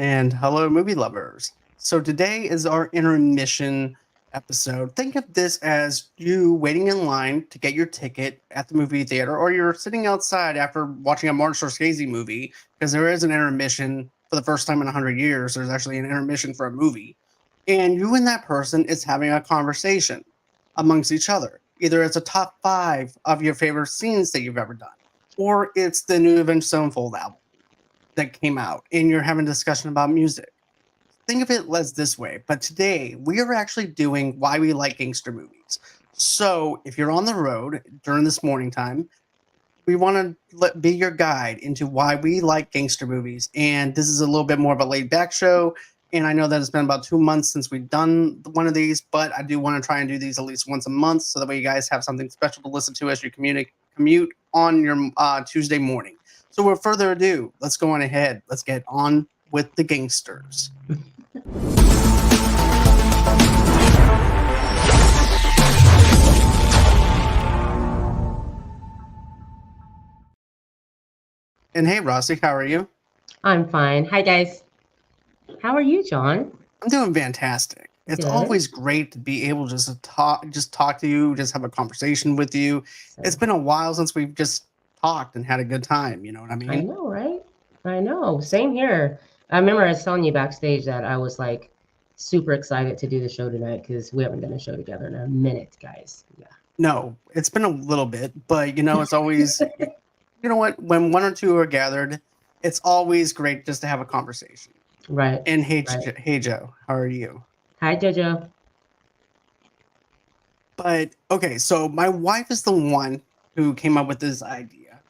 And hello, movie lovers. So today is our intermission episode. Think of this as you waiting in line to get your ticket at the movie theater, or you're sitting outside after watching a Martin Scorsese movie, because there is an intermission for the first time in 100 years. There's actually an intermission for a movie. And you and that person is having a conversation amongst each other. Either it's a top five of your favorite scenes that you've ever done, or it's the new Avenged Sevenfold album that came out and you're having a discussion about music. Think of it as this way, but today we are actually doing why we like gangster movies. So if you're on the road during this morning time, we want to be your guide into why we like gangster movies. And this is a little bit more of a laid back show. And I know that it's been about 2 months since we've done one of these, but I do want to try and do these at least once a month so that way you guys have something special to listen to as you commute on your Tuesday morning. So without further ado, let's go on ahead. Let's get on with the gangsters. And hey, Rossie, how are you? I'm fine. Hi, guys. How are you, John? I'm doing fantastic. It's Good. always great to be able just to talk to you, just have a conversation with you. It's been a while since we've just talked and had a good time. You know what I I mean? know, right? I know. Same here. I remember I was telling you backstage that I was like super excited to do the show tonight because we haven't done a show together in a minute, guys. Yeah. No, it's been a little bit, but it's always, you know what? When one or two are gathered, it's always great just to have a conversation. Right. And hey, Right. hey, Joe, how are you? Hi, Jojo. But okay, so my wife is the one who came up with this idea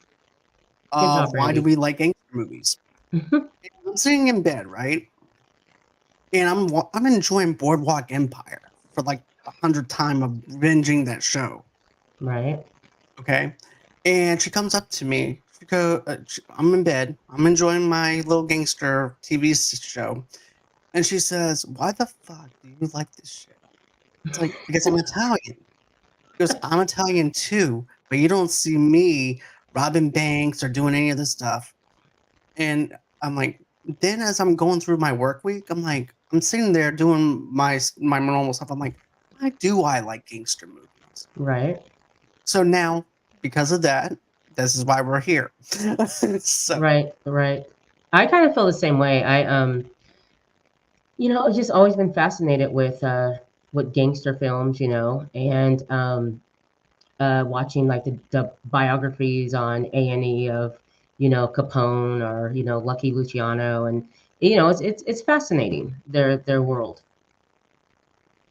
Good job, of why do Randy. we like gangster movies. I'm sitting in bed, right, and I'm enjoying Boardwalk Empire for like 100th time of binging that show. Right. Okay, and she comes up to me. I'm in bed. I'm enjoying my little gangster TV show, and she says, "Why the fuck do you like this shit?" It's like because I'm Italian. Goes, I'm Italian too, but you don't see me robbing banks or doing any of this stuff. And I'm like, then as I'm going through my work week, I'm like, I'm sitting there doing my normal stuff. I'm like, why do I like gangster movies? Right. So now, because of that, this is why we're here. So Right. Right. I kind of feel the same way. I've just always been fascinated with gangster films, and watching like the biographies on A&E of Capone or Lucky Luciano, and it's fascinating their world.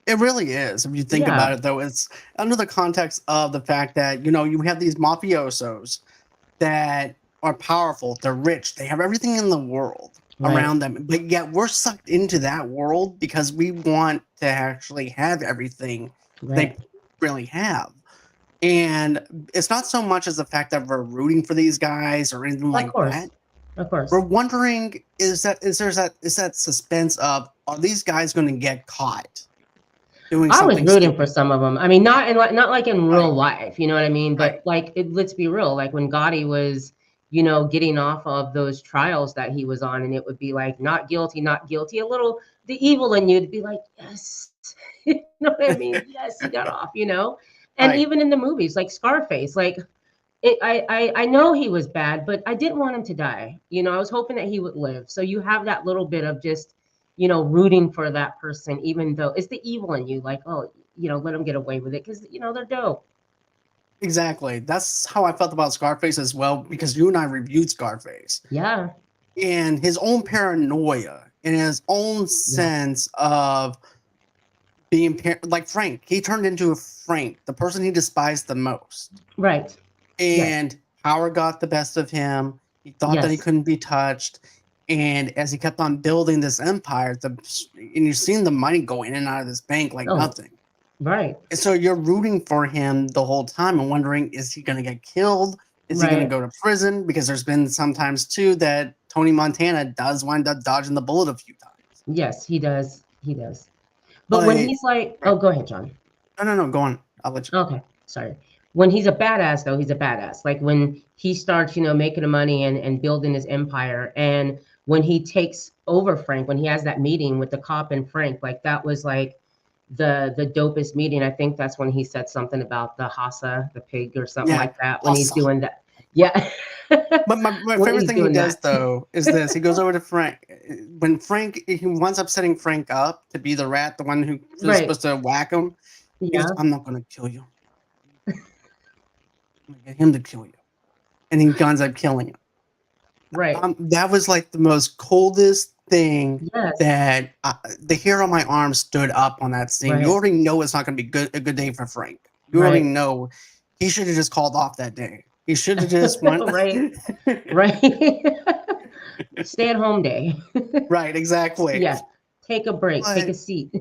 it really is. If you think Yeah. about it, though, it's under the context of the fact that you have these mafiosos that are powerful, they're rich, they have everything in the world Right. around them, but yet we're sucked into that world because we want to actually have everything they Right. really have. And it's not so much as the fact that we're rooting for these guys or anything Of like course. that. Of We're course. wondering is that suspense of are these guys going to get caught doing I was something rooting for stupid? some of them. I mean, not like in Right, real life, you know what I mean? right, But like, let's be real. Like when Gotti was, getting off of those trials that he was on, and it would be like, not guilty, not guilty. A little, the evil in you'd be like, yes, you know what I mean? Yes, he got off. And right. even in the movies, like Scarface, like I know he was bad, but I didn't want him to die. I was hoping that he would live. So you have that little bit of just, rooting for that person, even though it's the evil in you, like, oh, let them get away with it because they're dope. Exactly. That's how I felt about Scarface as well, because you and I reviewed Scarface. Yeah, And his own paranoia and his own yeah, sense of being like Frank. He turned into a Frank, the person he despised the most. right. Yes, And power got the best of him. He thought that he yes, couldn't be touched. And as he kept on building this empire, and you've seen the money go in and out of this bank like oh, nothing. right, And so you're rooting for him the whole time and wondering, is he going to get killed? Is he going to right. go to prison? Because there's been sometimes too that Tony Montana does wind up dodging the bullet a few times. Yes, he does. But when But he's like, right. oh, go ahead, John. No, no, no, go on. I'll let you. Okay, sorry. when he's a badass, though, he's a badass. Like when he starts, making the money and building his empire, and when he takes over Frank, when he has that meeting with the cop and Frank, like that was like the dopest meeting. I think that's when he said something about the Hassa, the pig, or something Yeah, like that. When he's awesome. doing that, yeah. But my When favorite he's thing he doing does that, though is this: he goes over to Frank when Frank he winds up setting Frank up to be the rat, the one who was right? supposed to whack him. He goes, Yeah, "I'm not going to kill you. I'm going to get him to kill you," and he ends up killing him. right. That was like the most coldest thing Yes, that the hair on my arm stood up on that scene. You right, already know it's not going to be a good day for Frank. You already right, know he should have just called off that day. He should have just went. right, right. Stay at home day. Right, exactly. Yeah, take a break, take a But seat.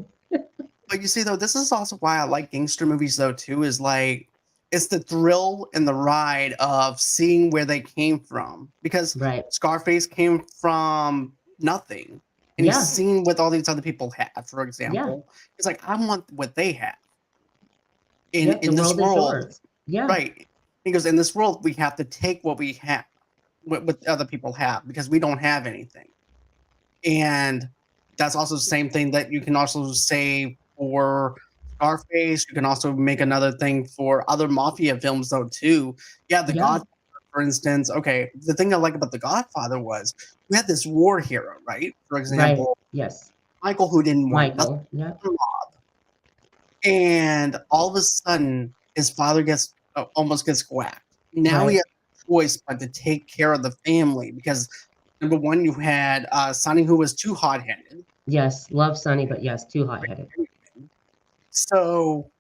but you see though, this is also why I like gangster movies though too. Is like it's the thrill and the ride of seeing where they came from because Right. Scarface came from nothing and he's Yeah, seen what all these other people have. For yeah. example, it's like I want what they have in Yep, the this world is world. yours. Yeah, Right? He goes in this world we have to take what we have, what other people have because we don't have anything. And that's also the same thing that you can also say for Scarface. You can also make another thing for other mafia films, though, too. Yeah, The yeah, Godfather, for instance. Okay, the thing I like about The Godfather was we had this war hero, right? For right. example, Yes. Michael, who didn't want nothing, Michael. Yeah, and all of a sudden his father gets almost gets whacked. Now he right. has no choice but to take care of the family because number one, you had Sonny, who was too hot headed. Yes, love Sunny, but yes, too hot-headed. So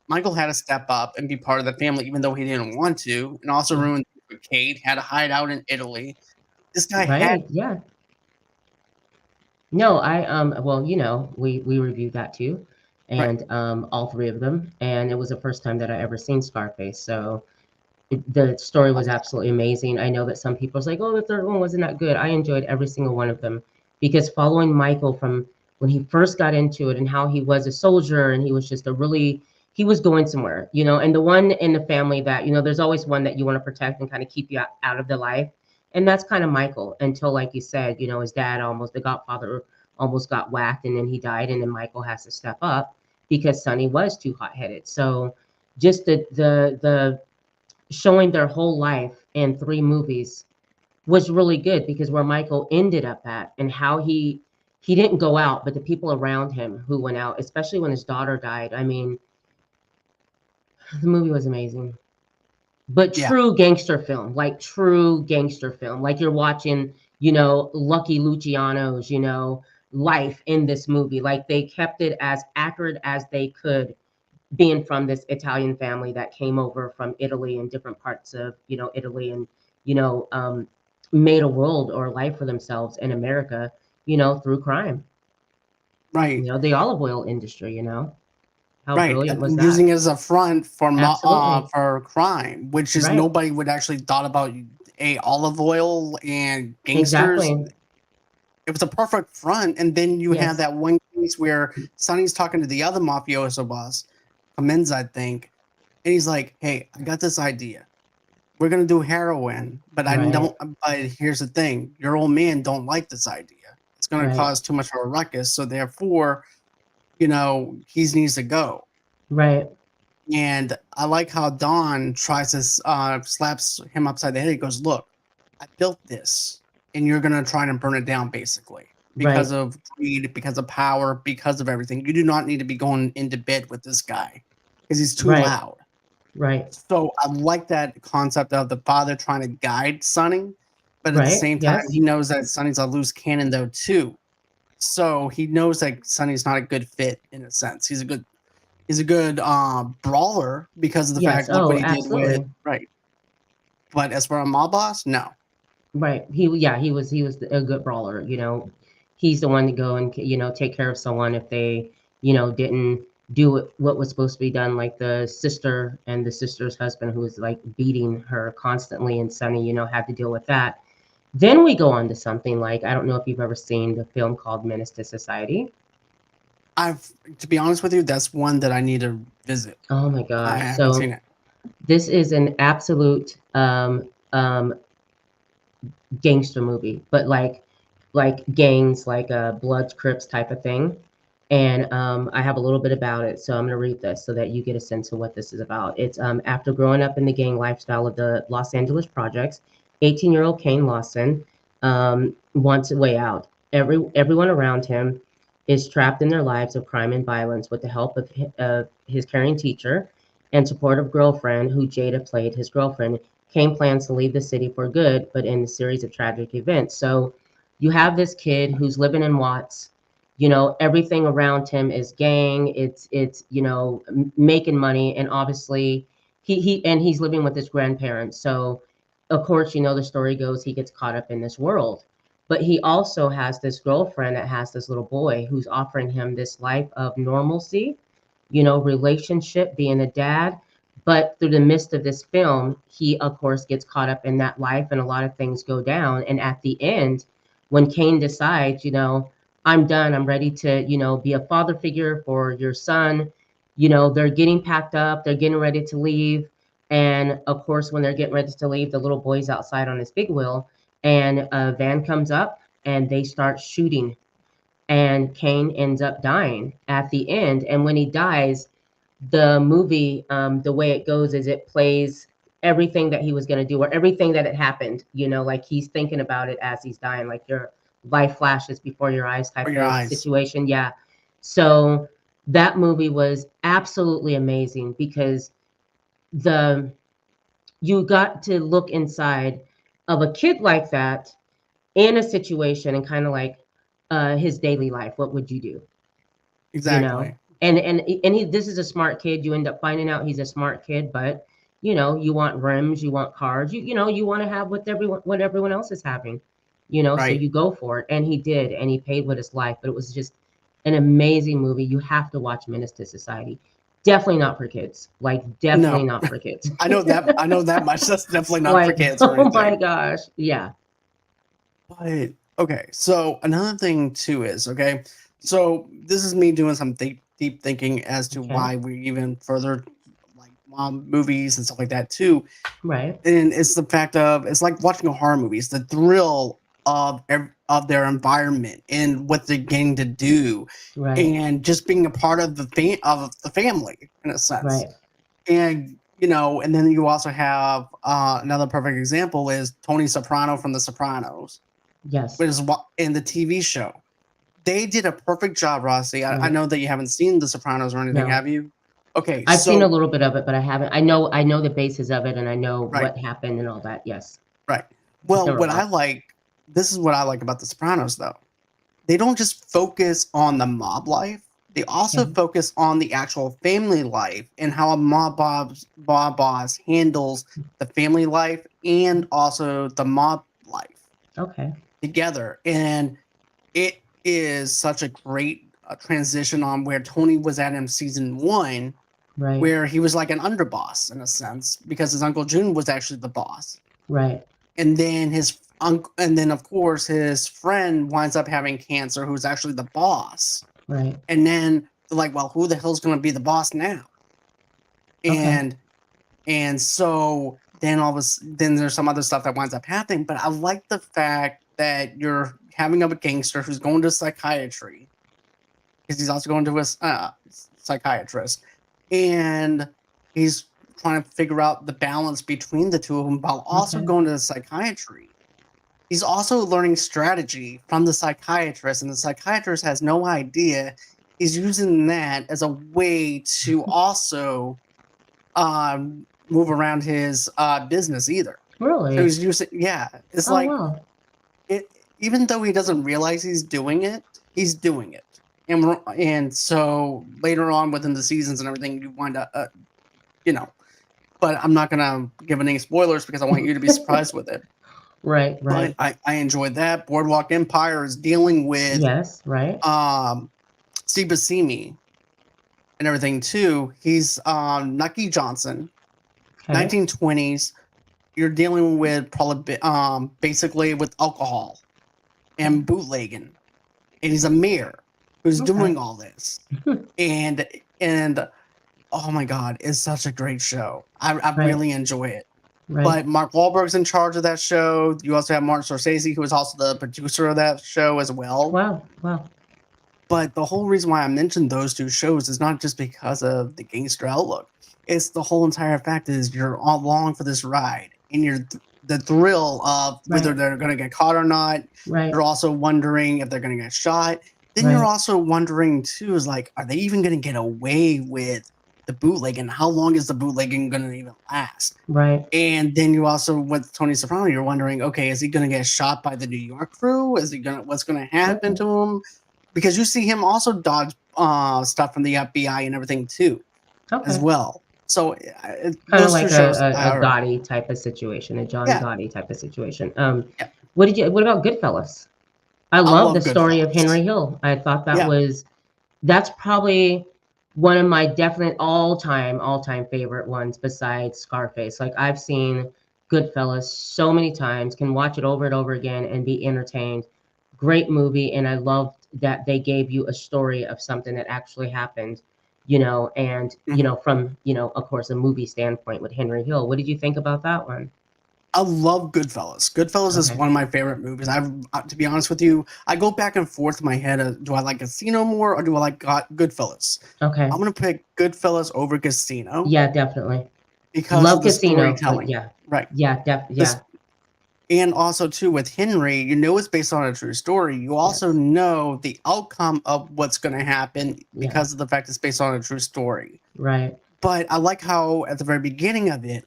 Michael had to step up and be part of the family, even though he didn't want to, and also Yeah, ruined things for Kate. Had to hide out in Italy. This guy had right, yeah. No, well, we reviewed that too, right, and, all 3 of them, and it was the first time that I ever seen Scarface, so the story was absolutely amazing. I know that some people are like, "Oh, the 3rd one wasn't that good." I enjoyed every single one of them because following Michael from when he first got into it and how he was a soldier and he was just a really he was going somewhere, and the one in the family that, there's always one that you wanna protect and kinda keep you out of the life, and that's kinda Michael until, like you said, his dad almost the godfather almost got whacked, and then he died, and then Michael has to step up because Sonny was too hot-headed. So, just the showing their whole life in 3 movies was really good because where Michael ended up at and how he didn't go out, but the people around him who went out, especially when his daughter died. I mean, the movie was amazing. But yeah, true gangster film, like true gangster film, like you're watching, Lucky Luciano's, life in this movie. Like they kept it as accurate as they could being from this Italian family that came over from Italy and different parts of, Italy and, you know, um, made a world or a life for themselves in America, through crime. right, The olive oil industry, how right. brilliant was And that? using it as a front for Absolutely. for crime, which is Right. nobody would actually thought about a olive oil and gangsters. Exactly. It was a perfect front, and then you have Yes. that one case where Sonny's talking to the other mafioso boss, Comenza, I think, and he's like, "Hey, I got this idea. We're gonna do heroin, but I Right. don't. But here's the thing: your old man don't like this idea. It's gonna Right. cause too much of a ruckus. So therefore, he needs to go." Right. And I like how Don tries to slaps him upside the head. He goes, "Look, I built this, and you're gonna try and burn it down, basically, because Right. of greed, because of power, because of everything. You do not need to be going into bed with this guy because he's too Right. loud." Right. So I like that concept of the father trying to guide Sonny, but at the Right. same time, Yes. he knows that Sonny's a loose cannon though too. So he knows that Sonny's not a good fit in a sense. He's a good brawler because of the Yes. fact look what Oh, he did with absolutely. right. But as for a mob boss, no. Right. Yeah, he was a good brawler, He's the one to go and, take care of someone if they, didn't do what was supposed to be done, like the sister and the sister's husband who was like beating her constantly and Sonny, had to deal with that. Then we go on to something like I don't know if you've ever seen the film called Menace to Society. I've to be honest with you, that's one that I need to visit. Oh my I gosh. haven't seen So it. This is an absolute gangster movie, but like gangs, like Bloods, Crips type of thing. And I have a little bit about it, so I'm going to read this so that you get a sense of what this is about. It's after growing up in the gang lifestyle of the Los Angeles projects, 18-year-old Kane Lawson wants a way out. Everyone around him is trapped in their lives of crime and violence. With the help of his caring teacher and supportive girlfriend, who Jada played his girlfriend, Kane plans to leave the city for good, but in a series of tragic events. So you have this kid who's living in Watts. You know, everything around him is gang. It's making money, and obviously he's living with his grandparents. So of course, the story goes he gets caught up in this world. But he also has this girlfriend that has this little boy who's offering him this life of normalcy, relationship, being a dad. But through the midst of this film, he, of course, gets caught up in that life and a lot of things go down. And at the end, when Kane decides, I'm done, I'm ready to, be a father figure for your son, they're getting packed up, they're getting ready to leave. And of course, when they're getting ready to leave, the little boy's outside on his big wheel, and a van comes up and they start shooting, and Kane ends up dying at the end. And when he dies, the movie, the way it goes is it plays everything that he was going to do or everything that had happened, like he's thinking about it as he's dying, like your life flashes before your eyes Or type your of eyes. situation. Yeah. So that movie was absolutely amazing because the you got to look inside of a kid like that in a situation and kind of like his daily life. What would you do? you know Exactly. and he this is a smart kid. You end up finding out he's a smart kid, but you want rims, you want cars, you want to have what everyone else is having, so Right. you go for it. And he did, and he paid with his life. But it was just an amazing movie. You have to watch Menace to Society. Definitely not for kids, like definitely No, not for kids. I know that. I know that much. That's definitely not for Like, kids or oh my anything. gosh, yeah. But okay, so another thing too is okay. So this is me doing some deep thinking as to Okay. why we even further like movies and stuff like that too. Right. And it's the fact of it's like watching a horror movie. It's the thrill of their environment and what they're getting to do, Right. and just being a part of the family in a sense. Right. And and then you also have another perfect example is Tony Soprano from The Sopranos, Yes. which is what in the TV show. They did a perfect job, Rossi. I Right. know that you haven't seen The Sopranos or anything, No, have you? Okay, I've seen a so little bit of it, but I haven't. I know the basis of it, and I know right, what happened and all that. Yes, right. but Well, never what I watched. like, this is what I like about The Sopranos, though. They don't just focus on the mob life. They also Okay. focus on the actual family life and how a mob boss handles the family life and also the mob life Okay. together. And it is such a great transition on where Tony was at in season one, Right. where he was like an underboss in a sense because his uncle June was actually the boss, Right. and then his uncle, and then of course his friend winds up having cancer, who's actually the boss, Right. and then they're like, well, who the hell's going to be the boss now? Okay. And so then then there's some other stuff that winds up happening, but I like the fact that you're having a gangster who's going to psychiatry because he's also going to a psychiatrist, and he's trying to figure out the balance between the two of them while also Okay. going to the psychiatry. He's also learning strategy from the psychiatrist, and the psychiatrist has no idea. He's using that as a way to also move around his business either. So Really? he's using, yeah, it's Oh like wow. it, even though he doesn't realize he's doing it. And so later on within the seasons and everything, you wind up, you know, but I'm not gonna give any spoilers because I want you to be surprised with it. Right. But Right. I enjoyed that. Boardwalk Empire is dealing with Yes. Right. um Steve Buscemi and everything too. He's Nucky Johnson, Okay. 1920s. You're dealing with probably basically with alcohol Okay. and bootlegging, and he's a mayor who's Okay. doing all this, and Oh my god, it's such a great show. I Right, really enjoy it. right. But Mark Wahlberg's in charge of that show. You also have Martin Scorsese, who is also the producer of that show as well. Wow, wow. But the whole reason why I mentioned those 2 shows is not just because of the gangster outlook. It's the whole entire fact is you're all along for this ride, and the thrill of whether Right, they're gonna get caught or not. right, You're also wondering if they're gonna get shot. Then you're right, also wondering too is like, are they even gonna get away with the bootleg, and how long is the bootlegging gonna even last? right. And then you also with Tony Soprano, you're wondering, okay, is he gonna get shot by the New York crew? Is he gonna what's gonna happen Okay. to him? Because you see him also dodge stuff from the FBI and everything too, as Okay. well. So Kind of those 2 like shows a are Gotti type of situation, a John yeah, Gotti type of situation. yeah. What about Goodfellas? I I love the love story of Goodfellas. Henry Hill. I thought Yeah, that's probably one of my definite all-time favorite ones besides Scarface. Like I've seen Goodfellas so many times, can watch it over and over again and be entertained. Great movie, and I loved that they gave you a story of something that actually happened, and mhm. from, of course, a movie standpoint with Henry Hill. What did you think about that one? I love Goodfellas. Goodfellas is Okay. one of my favorite movies. To be honest with you, I go back and forth in my head. Do I like Casino more or do I like Goodfellas? Okay. I'm gonna pick Goodfellas over Casino Yeah, definitely. because of Love the Casino, but storytelling. yeah. Right. Yeah. This and also too with Henry, you know it's based on a true story. You also Yes. know the outcome of what's gonna happen Yeah. because of the fact it's based on a true story. Right. But I like how at the very beginning of it,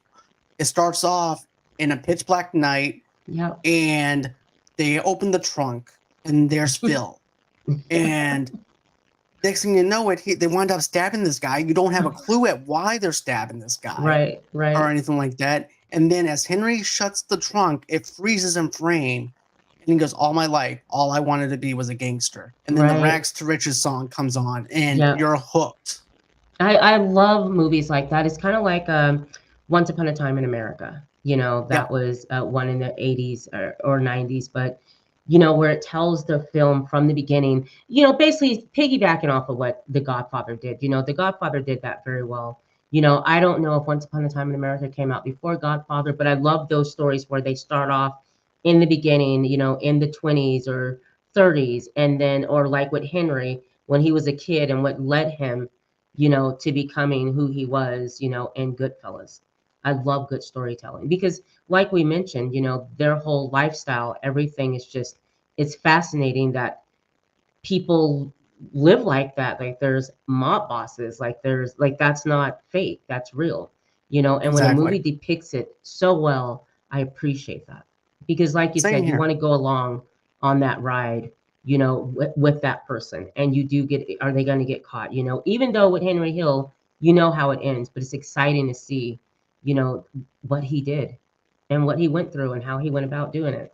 it starts off in a pitch black night Yep. and they open the trunk and there's Phil. And next thing you know it, they wind up stabbing this guy. You don't have a clue at why they're stabbing this guy Right, or right, anything like that. And then as Henry shuts the trunk, it freezes in frame. And he goes, all my life, all I wanted to be was a gangster. And then the right. Rags to Riches song comes on and Yep. you're hooked. I love movies like that. It's kinda like, Once Upon a Time in America, Yep. that was, one in the '80s or '90s, but, where it tells the film from the beginning, basically piggybacking off of what The Godfather did. The Godfather did that very well. I don't know if Once Upon a Time in America came out before Godfather, but I love those stories where they start off in the beginning, in the 20s or 30s, and then or like with Henry, when he was a kid and what led him to becoming who he was, in Goodfellas. I love good storytelling because, like we mentioned, their whole lifestyle, everything is just, it's fascinating that people live like that. Like there's mob bosses, like that's not fake, that's real, and when a movie Exactly. depicts it so well, I appreciate that. Because like you Same said, you here. want to go along on that ride, with that person. And you do get, are they going to get caught? Even though with Henry Hill, you know how it ends, but it's exciting to see, you know, what he did and what he went through and how he went about doing it.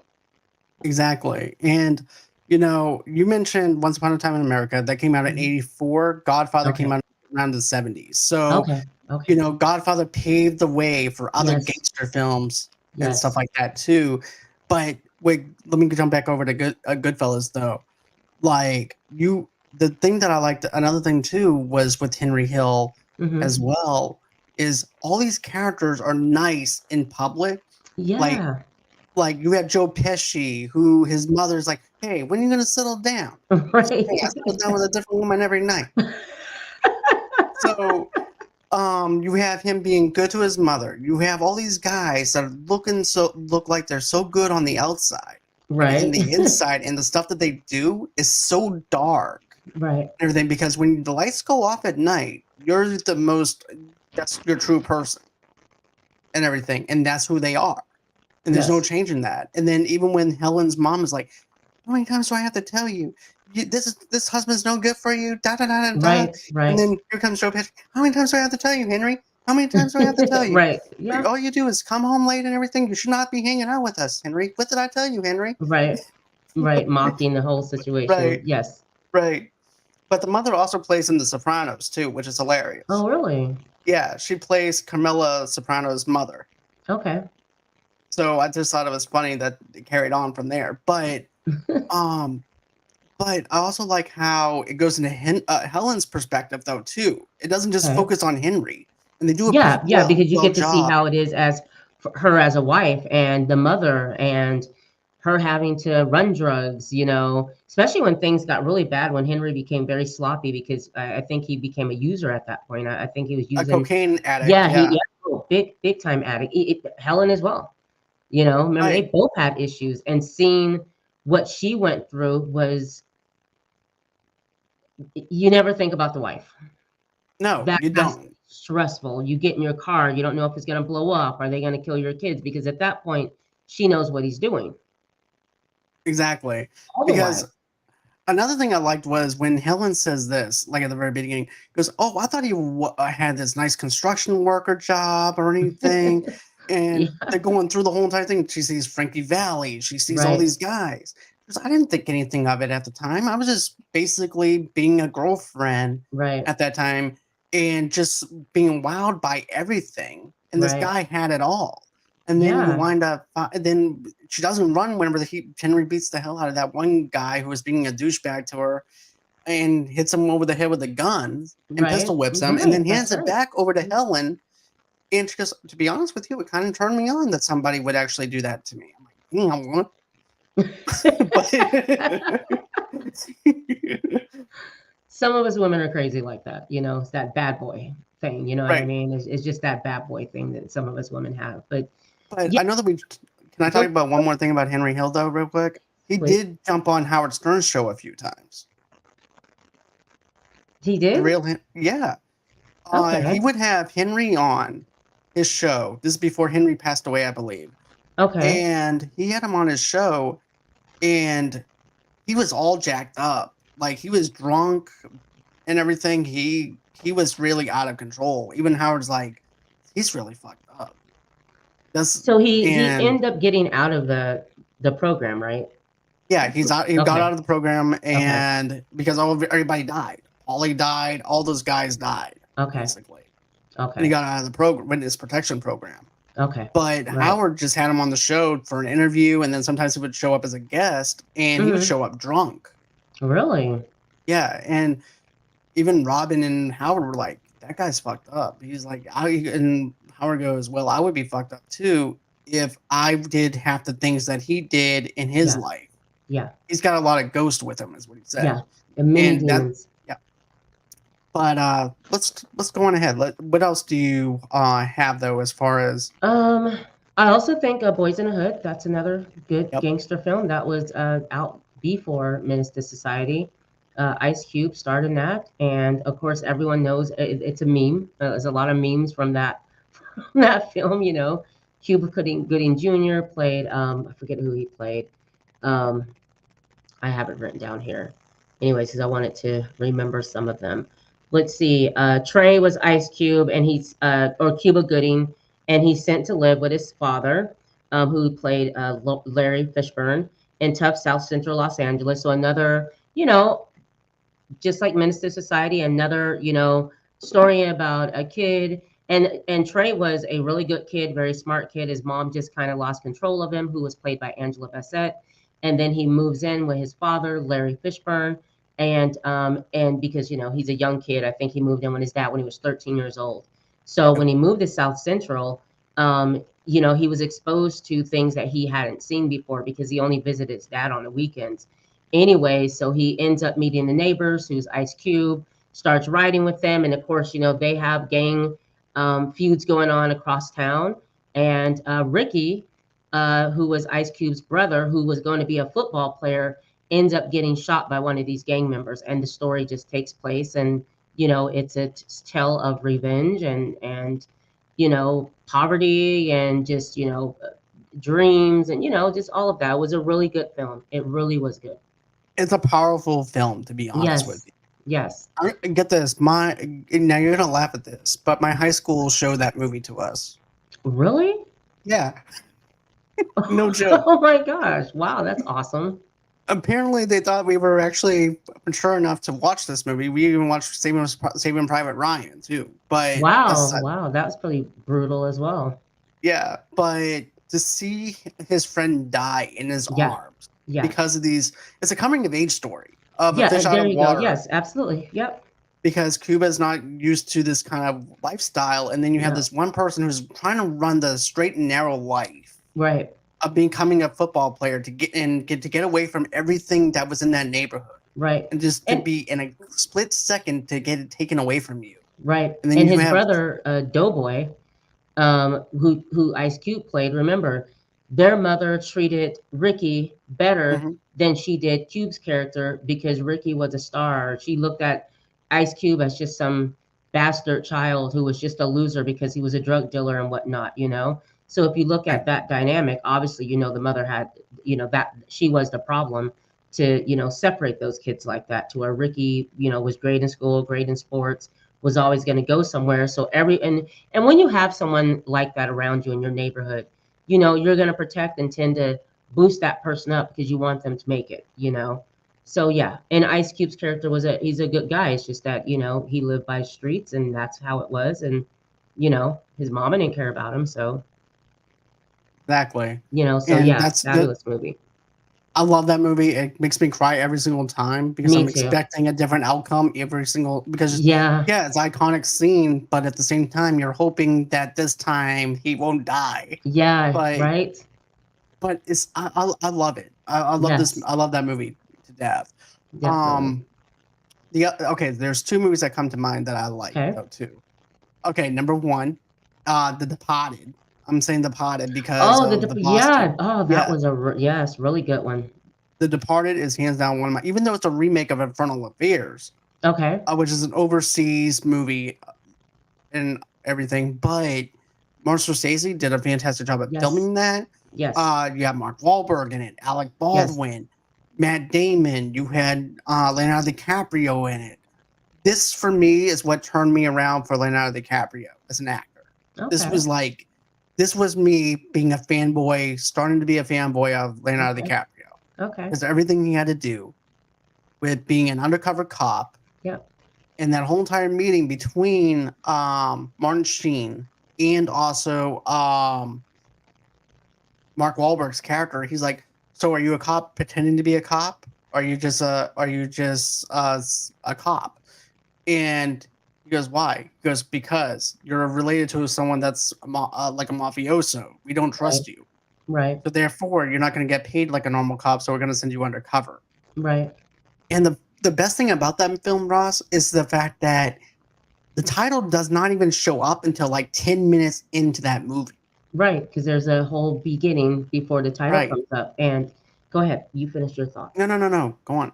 Exactly. And, you mentioned Once Upon a Time in America that came out in Mhm. '84. Godfather came Okay. out around the '70s. So, Okay. Okay. Godfather paved the way for other Yes. gangster films and stuff Yes. like that too. But wait, let me jump back over to Goodfellas though. Like the thing that I liked, another thing too, was with Henry Hill as Mhm. well, is all these characters are nice in public. Like Yeah. you have Joe Pesci, who his mother's like, "Hey, when are you gonna settle down?" He's like, Right. "Hey, I settle down with a different woman every night." So, you have him being good to his mother. You have all these guys that are look like they're so good on the outside, but in Right. the inside and the stuff that they do is so dark Right. and everything because when the lights go off at night, you're the most that's your true person and everything, and that's who they are. And there's no Yes. changing that. And then even when Helen's mom is like, "How many times do I have to tell you? This husband's no good for you." Da da da da da. Right. And Right. then here comes Joe Pesci. "How many times do I have to tell you, Henry? How many times do I have to tell you? Right. Yeah. All you do is come home late and everything. You should not be hanging out with us, Henry. What did I tell you, Henry?" Right. Right. Mocking the whole situation. Right, Yes. right. But the mother also plays in The Sopranos too, which is hilarious. Oh, really? Yeah, she plays Carmela Soprano's mother. Okay. So I just thought it was funny that it carried on from there. Um, But I also like how it goes into Helen's perspective, though, too. It doesn't just Okay. focus on Henry, and they do a Yeah, pretty yeah, because you well get to see job. how it is as for her as a wife and the mother and her having to run drugs, especially when things got really bad when Henry became very sloppy because I think he became a user at that point. I think he was A using, cocaine addict, yeah, yeah, big time addict. Helen as well. Remember they right. both had issues, and seeing what she went through was you never think about the wife. No, That you has to don't. be stressful. You get in your car, you don't know if it's gonna blow up. Are they gonna kill your kids? Because at that point, she knows what he's doing. Exactly. All the Because wives. another thing I liked was when Helen says this, like at the very beginning, goes, "Oh, I thought he had this nice construction worker job or anything." Yeah, And they're going through the whole entire thing. She sees Frankie Valley. She sees all right, these guys. She goes, I didn't think anything of it at the time. I was just basically being a girlfriend right, at that time and just being wowed by everything. And this right. guy had it all. And then you Yeah, wind up, then she doesn't run whenever Henry beats the hell out of that one guy who was being a douchebag to her and hits him over the head with a gun and right, pistol whips him and right. then hands That's it right. back over to Helen. And she goes, to be honest with you, it kind of turned me on that somebody would actually do that to me. I'm like, I want, but Some of us women are crazy like that. It's that bad boy thing. You know what I right. mean? It's just that bad boy thing that some of us women have. But But yeah, I know that we can I talk go, about one more thing about Henry Hill though, real quick? He please. did jump on Howard Stern's show a few times. He The did? real yeah. He Okay. would have Henry on his show. This is before Henry passed away, I believe. Okay. And he had him on his show, and he was all jacked up. Like he was drunk and everything. He was really out of control. Even Howard's like, he's really fucked up. That's So he and ended up getting out of the program, right? yeah, he's out. He got Okay. out of the program, Okay. and because everybody died, Ollie died, all those guys died Okay. basically, and he Okay. got out of the program, witness protection program. Okay. But Right. Howard just had him on the show for an interview, and then sometimes he would show up as a guest, and he would Mhm. show up drunk. Really? Yeah, and even Robin and Howard were like, "That guy's fucked up." He's like, and Howard goes, "Well, I would be fucked up too if I did half the things that he did in his Yeah. life. Yeah. He's got a lot of ghost with him," is what he said, Yeah. And many and that, demons. yeah. But let's go on ahead. What else do you have though, as far as Um, I also think Boys in the Hood. That's another good yep, gangster film that was out before Menace to Society. Ice Cube starred in that, and of course, everyone knows it's a meme. There's a lot of memes from that from that film. Cuba Gooding Jr. played. I forget who he played. Um, I have it written down here. Anyways, because I wanted to remember some of them. Let's see. Trey was Ice Cube, and he's or Cuba Gooding, and he's sent to live with his father, who played Larry Fishburne in tough South Central Los Angeles. So another, just like Minister Society, another, story about a kid. And Trey was a really good kid, very smart kid. His mom just kind of lost control of him, who was played by Angela Bassett. And then he moves in with his father, Larry Fishburne. And because he's a young kid, I think he moved in with his dad when he was 13 years old. So yep. when he moved to South Central, he was exposed to things that he hadn't seen before because he only visited his dad on the weekends. Anyway, so he ends up meeting the neighbors, who's Ice Cube, starts riding with them. And of course, they have gang feuds going on across town. And Ricky, who was Ice Cube's brother, who was going to be a football player, ends up getting shot by one of these gang members. And the story just takes place. And, it's a tale of revenge and poverty and just, dreams and, just all of that. It was a really good film. It really was good. It's a powerful film, to be honest with Yes. you. Yes. Get this, now you're gonna laugh at this, but my high school showed that movie to us. Really? Yeah, no joke. Oh my gosh. Wow, that's awesome. Apparently, they thought we were actually mature enough to watch this movie. We even watched Saving Private Ryan too. But Wow. Wow, that was pretty brutal as well. yeah, but to see his friend die in his Yeah. arms, Yeah. because of these. It's a coming of age story of a Yeah, fish out there of you go. water Yes, absolutely. Yep. because Cuba is not used to this kind of lifestyle, and then you have No. this one person who's trying to run the straight and narrow life Right. of becoming a football player to get away from everything that was in that neighborhood Right. and just to And be in a split second to get it taken away from you. right. And then And you his have brother, Doughboy, who Ice Cube played, remember, their mother treated Ricky better mhm, than she did Cube's character because Ricky was a star. She looked at Ice Cube as just some bastard child who was just a loser because he was a drug dealer and whatnot, you know? So if you look right, at that dynamic, obviously, you know, the mother had, you know, that she was the problem to, you know, separate those kids like that to where Ricky, you know, was great in school, great in sports, was always going to go somewhere. So and when you have someone like that around you in your neighborhood, you know, you're going to protect and tend to boost that person up because you want them to make it, you know. So yeah, and Ice Cube's character he's a good guy. It's just that, you know, he lived by streets and that's how it was. And, you know, his mama didn't care about him. So, exactly. you know, so And yeah, that's the fabulous movie. I love that movie. It makes me cry every single time because Me I'm too. expecting a different outcome every single because Yeah. yeah, it's an iconic scene, but at the same time you're hoping that this time he won't die. Yeah. But Right. it's I love it. I love this. Yes. I love that movie to death. Definitely. Um, okay, there's two movies that come to mind that I like Okay. though too. Okay, number one, The Departed. I'm saying Departed because Oh, of the yeah. Boston. Oh, that Yeah, was yes, really good one. The Departed is hands down one of my. Even though it's a remake of Infernal Affairs, Okay. which is an overseas movie and everything, but Martin Scorsese did a fantastic job at Yes. filming that. Yes. You have Mark Wahlberg in it, Alec Yes. Baldwin, Matt Damon. You had Leonardo DiCaprio in it. This for me is what turned me around for Leonardo DiCaprio as an actor. This Okay. was like, this was me being a fanboy, starting to be a fanboy of Leonardo Okay. DiCaprio Okay. because everything he had to do with being an undercover cop Yep. and that whole entire meeting between Martin Sheen and also Mark Wahlberg's character, he's like, "So are you a cop pretending to be a cop? Are you just a cop?" And he goes, "Why?" He goes, "Because you're related to someone that's like a mafioso. We don't Right. trust you, Right. so therefore you're not going to get paid like a normal cop. So we're going to send you undercover." Right. And the best thing about that film, Ross, is the fact that the title does not even show up until like 10 minutes into that movie. Right. Because there's a whole beginning before the title Right. comes up. And go ahead. You finish your thought. No, no, no, no. Go on.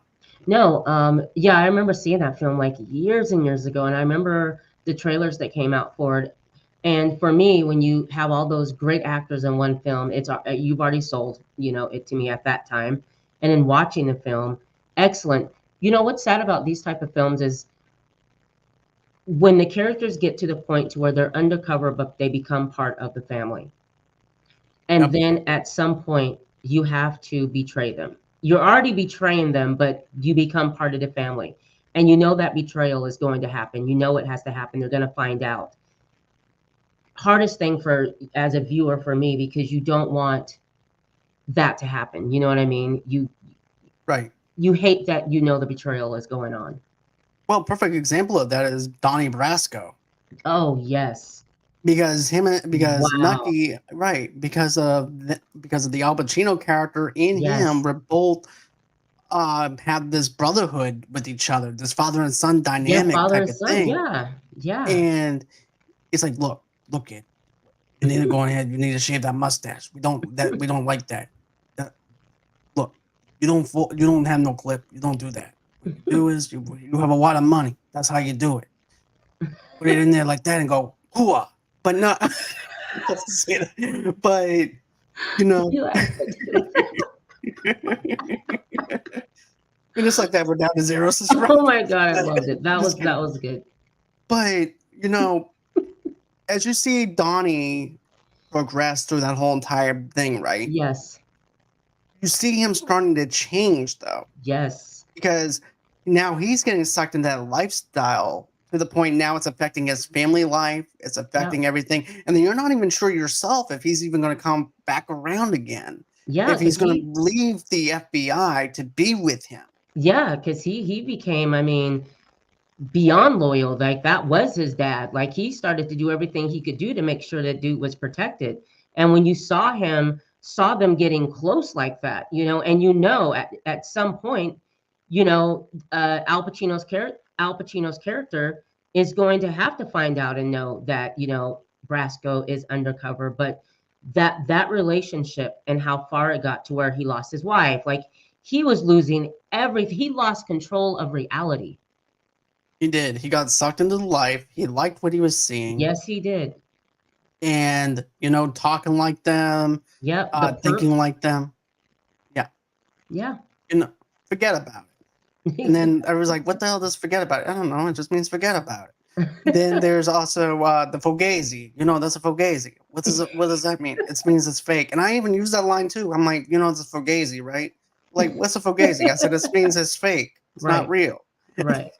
No. Yeah, I remember seeing that film like years and years ago, and I remember the trailers that came out for it. And for me, when you have all those great actors in one film, it's you've already sold, you know, it to me at that time. And in watching the film, excellent. You know what's sad about these type of films is when the characters get to the point to where they're undercover but they become part of the family, and Yep. then at some point you have to betray them. You're already betraying them, but you become part of the family, and you know that betrayal is going to happen. You know it has to happen. They're going to find out. Hardest thing for as a viewer for me, because you don't want that to happen. You know what I mean? Right. You hate that, you know, the betrayal is going on. Well, perfect example of that is Donnie Brasco. Oh yes. Because Wow. Nucky, right, because of the Al Pacino character and him Yes. were both have this brotherhood with each other, this father and son Yeah, dynamic father type and of son. thing. Yeah. Yeah. And it's like, look, kid, you need to go ahead, you need to shave that mustache. We don't like that. Look, you don't have no clip. You don't do that. What you do is you have a lot of money. That's how you do it. Put it in there like that and go hooah. But not say that. But you know, You are so stupid. and just like that, we're down to zero. Oh my god, I loved it. That Just was kidding. good. But you know, as you see Donnie progress through that whole entire thing, right? Yes. You see him starting to change though, Yes. because now he's getting sucked into that lifestyle to the point now it's affecting his family life, it's Yep. affecting everything, and then you're not even sure yourself if he's even going to come back around again. Yeah, if he's because going to leave the FBI to be with him. he became, I mean, beyond loyal. Like that was his dad. Like he started to do everything he could do to make sure that dude was protected. And when you saw them getting close like that, and at some point, Al Pacino's character is going to have to find out and know that, Brasco is undercover. But that relationship and how far it got to where he lost his wife, like he was losing everything. He lost control of reality. He did. He got sucked into the life. He liked what he was seeing. Yes, he did. And, talking like them, Yep, the thinking perk. like them. Yeah. Yeah. You know, forget about it. And then I was like, what the hell does forget about it? I don't know. It just means forget about it. Then there's also the Fugazi. That's a Fugazi. What does that mean? It means it's fake. And I even use that line too. I'm like, it's a Fugazi, right? Like, what's a Fugazi? I said, it means it's fake. It's not Right, real. right,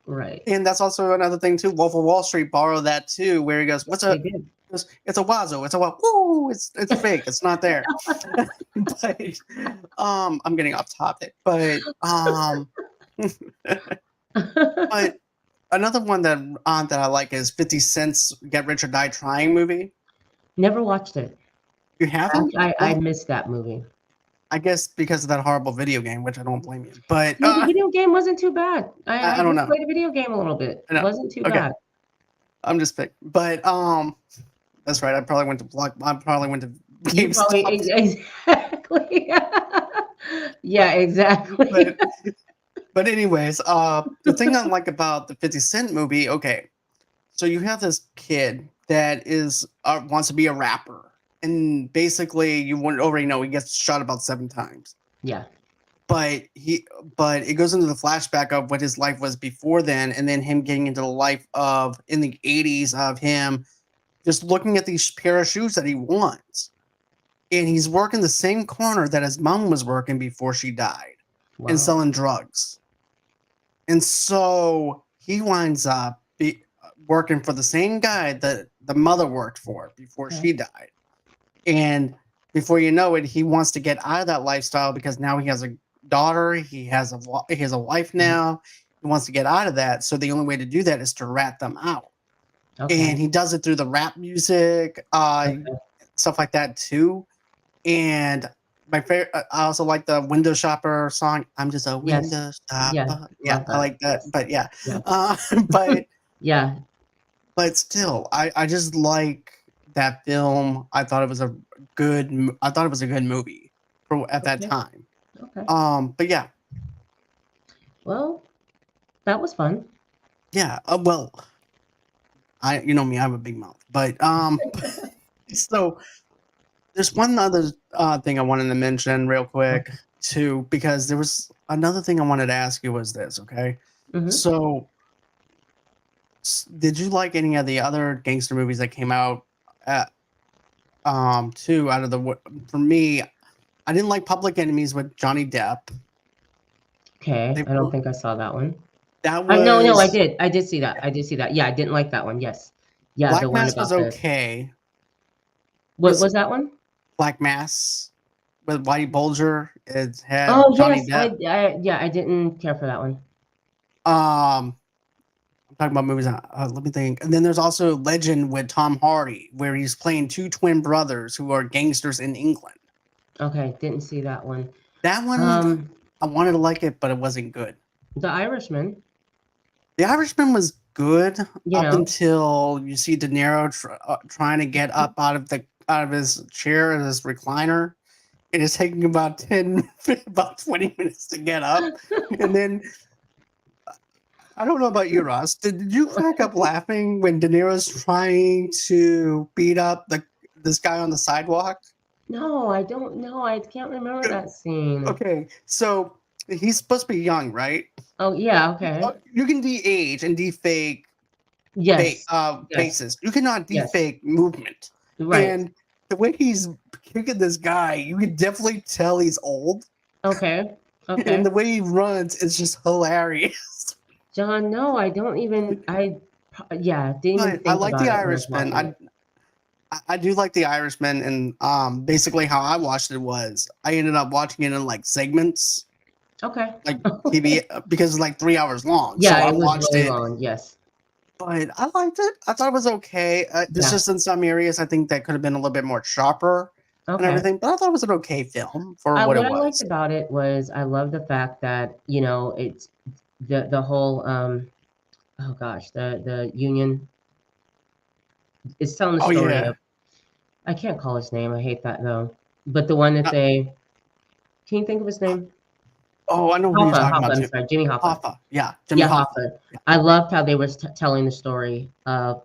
right. And that's also another thing too. Wolf of Wall Street borrowed that too, where he goes, They did. it's a Wazo. It's a woo. It's fake. It's not there. But I'm getting off topic. But but another one that I like is 50 Cent's Get Rich or Die Trying movie. Never watched it. You haven't? I missed that movie. I guess because of that horrible video game, which I don't blame you. But No, the video game wasn't too bad. I I don't did know. play the video game a little bit. I know. It wasn't too Okay. bad. I'm just picking. But that's right. I probably went to You probably GameStop. exactly. Yeah, exactly. But anyways, the thing I like about the 50 Cent movie, okay, so you have this kid that wants to be a rapper, and basically you already know he gets shot about 7 times. Yeah. But it goes into the flashback of what his life was before then, and then him getting into the life of in the 80s of him just looking at these pair of shoes that he wants. And he's working the same corner that his mom was working before she died. Wow. And selling drugs. And so he winds up working for the same guy that the mother worked for before she died. And before you know it, he wants to get out of that lifestyle because now he has a daughter, he has a wife now. He wants to get out of that. So the only way to do that is to rat them out. Okay. And he does it through the rap music, stuff like that too. And my favorite, I also like the Window Shopper song. I'm just a window shopper. Yeah, I like that. But yeah, but yeah, but still, I just like that film. I thought it was a good movie at that time. Okay. But yeah. Well, that was fun. Yeah. Well, you know me, I have a big mouth, but so. There's one other thing I wanted to mention real quick too, because there was another thing I wanted to ask you was this, okay? Mm-hmm. So, did you like any of the other gangster movies that came out? For me, I didn't like Public Enemies with Johnny Depp. Okay, I don't think I saw that one. That was no, I did. I did see that. Yeah, I didn't like that one. Yes, yeah, Black the one Mass about was okay. What was that one? Black Mass with Whitey Bulger. It had Johnny Depp. I didn't care for that one. I'm talking about movies. Let me think. And then there's also Legend with Tom Hardy, where he's playing 2 twin brothers who are gangsters in England. Okay, didn't see that one. That one, I wanted to like it, but it wasn't good. The Irishman. The Irishman was good until you see De Niro trying to get up out of his chair in his recliner. It is taking about 20 minutes to get up. And then, I don't know about you, Ross. Did you crack up laughing when De Niro's trying to beat up this guy on the sidewalk? No, I don't know. I can't remember that scene. Okay, so he's supposed to be young, right? Oh, yeah, okay. You can de-age and de-fake faces. You cannot de-fake movement. Right. And the way he's kicking this guy, you can definitely tell he's old. Okay. And the way he runs is just hilarious. John, no, I don't even. Didn't even think I like about the it Irishman. I do like The Irishman, and basically how I watched it was I ended up watching it in like segments, Okay. like TV, because it's like 3 hours long. So Yeah, I it was watched really it, long. Yes. but I liked it. I thought it was okay. It's Yeah. just in some areas I think that could have been a little bit more sharper and Okay. everything, but I thought it was an okay film for what What it I liked was. about it was I love the fact that, it's the whole oh gosh, the union is telling the Oh story yeah. of, I can't call his name. I hate that though. But the one that Uh, they, can you think of his name? oh, I know who you're Hoffa, talking Hoffa, about I'm too. sorry, Jimmy Hoffa. Hoffa, yeah, Jimmy Yeah, Hoffa. Hoffa. Yeah. I loved how they were telling the story of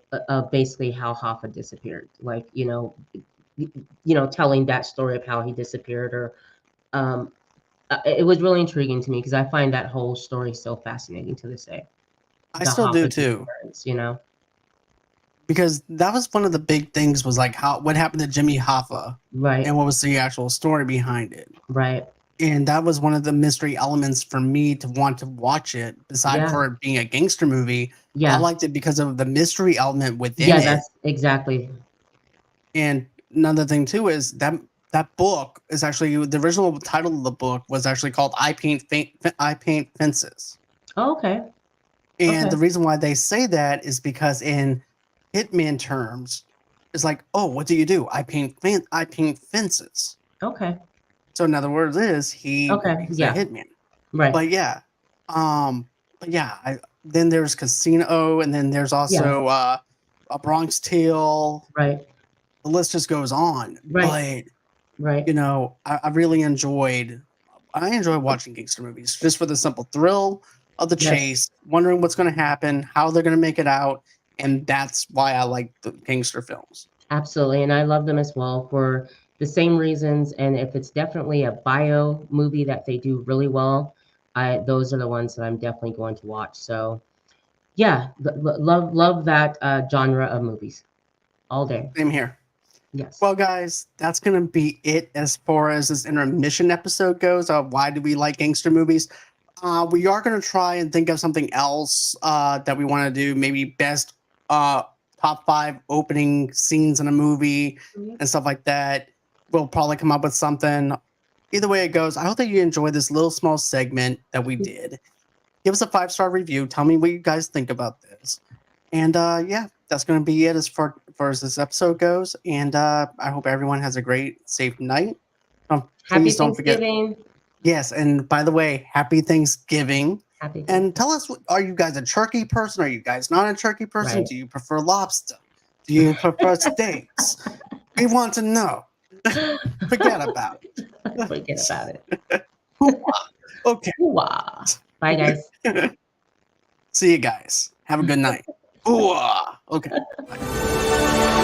basically how Hoffa disappeared. Like, telling that story of how he disappeared, or um, it was really intriguing to me because I find that whole story so fascinating to this day. I The still do Hoffa too, disappearance. because that was one of the big things was like how what happened to Jimmy Hoffa Right, and what was the actual story behind it. right. And that was one of the mystery elements for me to want to watch it. Beside Yeah, for it being a gangster movie, I yeah, liked it because of the mystery element within yeah, it. that's exactly. And another thing too is that that book is actually the original title of the book was actually called I Paint Fences. Oh, okay, And okay, the reason why they say that is because in hitman terms, it's like, oh, what do you do? I paint fences. okay, So in other words, is okay, he's a yeah, hitman. right, But yeah, but yeah, then there's Casino, and then there's yeah, also a Bronx Tale. right, The list just goes on. right, But right. I really enjoyed. I enjoy watching gangster movies just for the simple thrill of the Yes, chase, wondering what's going to happen, how they're going to make it out, and that's why I like the gangster films. absolutely, and I love them as well for the same reasons. And if it's definitely a bio movie that they do really well, I those are the ones that I'm definitely going to watch. So yeah, love that genre of movies all day. Same here. Yes. Well, guys, that's going to be it as far as this intermission episode goes. Why do we like gangster movies? We are going to try and think of something else that we want to do. Maybe best top 5 opening scenes in a movie Mhm. and stuff like that. We'll probably come up with something. Either way it goes, I hope that you enjoyed this little small segment that we did. Give us a 5-star review. Tell me what you guys think about this. And yeah, that's going to be it as far as this episode goes. And I hope everyone has a great, safe night. Happy Please don't forget. Thanksgiving. Yes, and by the way, happy Thanksgiving. Happy And Thanksgiving. tell us, are you guys a turkey person? Are you guys not a turkey person? Right. Do you prefer lobster? Do you prefer steaks? We want to know. Forget about Forget about it. it. Okay. Wow. Bye, guys. See you guys. Have a good night. Okay. Bye.